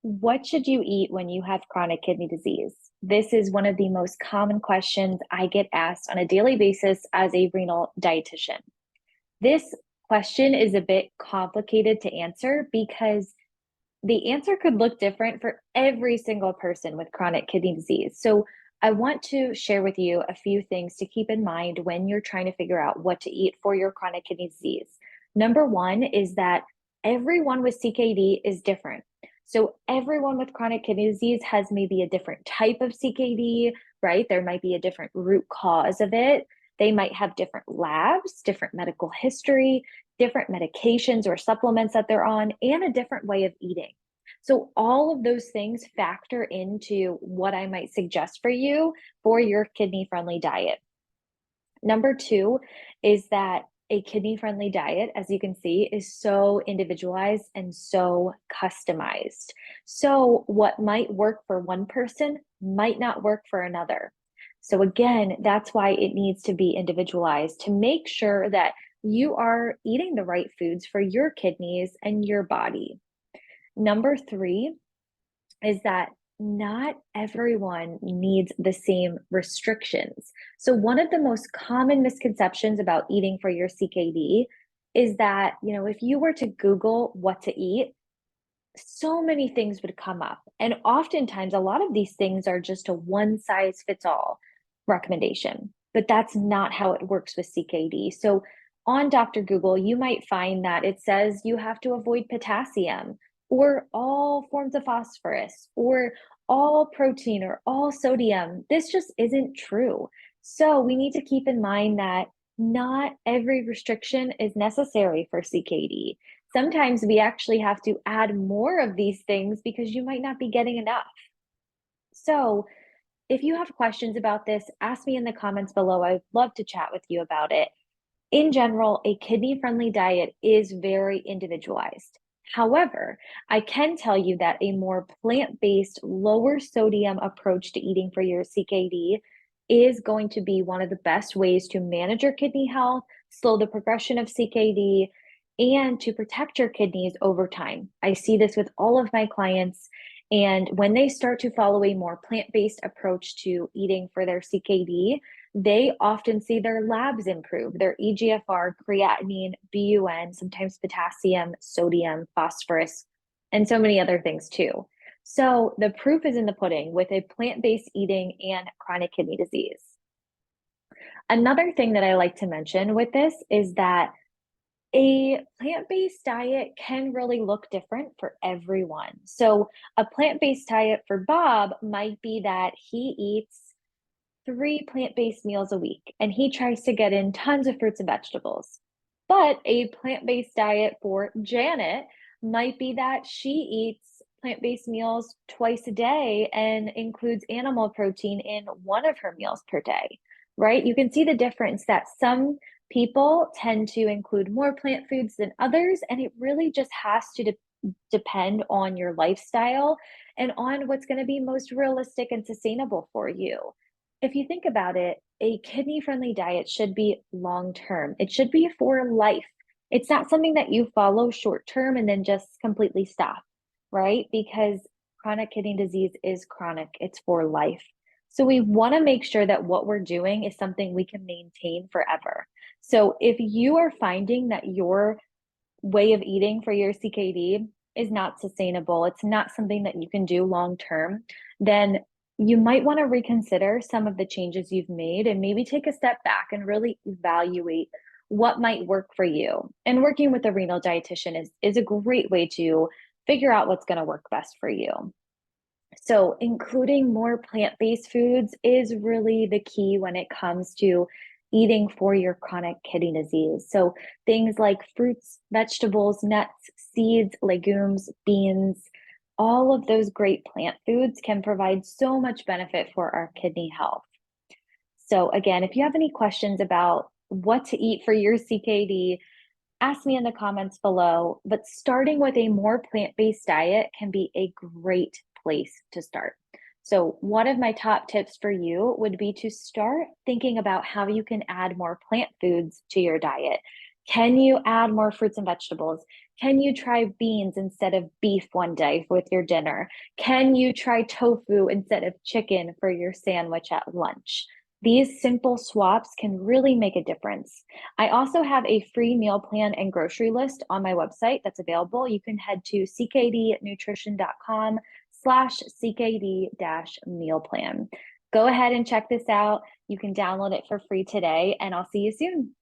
What should you eat when you have chronic kidney disease? This is one of the most common questions I get asked on a daily basis as a renal dietitian. This question is a bit complicated to answer because the answer could look different for every single person with chronic kidney disease. So, I want to share with you a few things to keep in mind when you're trying to figure out what to eat for your chronic kidney disease. Number one is that everyone with CKD is different. So, everyone with chronic kidney disease has maybe a different type of CKD, right? There might be a different root cause of it. They might have different labs, different medical history, different medications or supplements that they're on, and a different way of eating. So, all of those things factor into what I might suggest for you for your kidney friendly diet. Number two is that a kidney friendly diet, as you can see, is so individualized and so customized. So, what might work for one person might not work for another. So, again, that's why it needs to be individualized to make sure that you are eating the right foods for your kidneys and your body. Number three is that not everyone needs the same restrictions. So, one of the most common misconceptions about eating for your CKD is that, if you were to Google what to eat, so many things would come up. And oftentimes, a lot of these things are just a one size fits all recommendation, but that's not how it works with CKD. So, on Dr. Google, you might find that it says you have to avoid potassium or all forms of phosphorus or all protein or all sodium. This just isn't true. So, we need to keep in mind that not every restriction is necessary for CKD. Sometimes we actually have to add more of these things because you might not be getting enough. So, if you have questions about this, ask me in the comments below. I'd love to chat with you about it. In general, a kidney friendly diet is very individualized. However, I can tell you that a more plant based, lower sodium approach to eating for your CKD is going to be one of the best ways to manage your kidney health, slow the progression of CKD, and to protect your kidneys over time. I see this with all of my clients. And when they start to follow a more plant based approach to eating for their CKD, they often see their labs improve, their eGFR, creatinine, BUN, sometimes potassium, sodium, phosphorus, and so many other things too. So the proof is in the pudding with a plant-based eating and chronic kidney disease. Another thing that I like to mention with this is that a plant-based diet can really look different for everyone. So a plant-based diet for Bob might be that he eats three plant-based meals a week, and he tries to get in tons of fruits and vegetables. But a plant-based diet for Janet might be that she eats plant-based meals twice a day and includes animal protein in one of her meals per day, right? You can see the difference that some people tend to include more plant foods than others, and it really just has to depend on your lifestyle and on what's going to be most realistic and sustainable for you. If you think about it, a kidney friendly diet should be long term. It should be for life. It's not something that you follow short term and then just completely stop, right? Because chronic kidney disease is chronic, it's for life. So we want to make sure that what we're doing is something we can maintain forever. So if you are finding that your way of eating for your CKD is not sustainable, it's not something that you can do long term, then you might want to reconsider some of the changes you've made and maybe take a step back and really evaluate what might work for you. And working with a renal dietitian is a great way to figure out what's going to work best for you. So, including more plant based foods is really the key when it comes to eating for your chronic kidney disease. So, things like fruits, vegetables, nuts, seeds, legumes, beans, all of those great plant foods can provide so much benefit for our kidney health. So, again, if you have any questions about what to eat for your CKD, ask me in the comments below. But starting with a more plant based diet can be a great place to start. So, one of my top tips for you would be to start thinking about how you can add more plant foods to your diet. Can you add more fruits and vegetables? Can you try beans instead of beef one day with your dinner? Can you try tofu instead of chicken for your sandwich at lunch? These simple swaps can really make a difference. I also have a free meal plan and grocery list on my website that's available. You can head to ckdnutrition.com/CKD-meal plan. Go ahead and check this out. You can download it for free today, and I'll see you soon.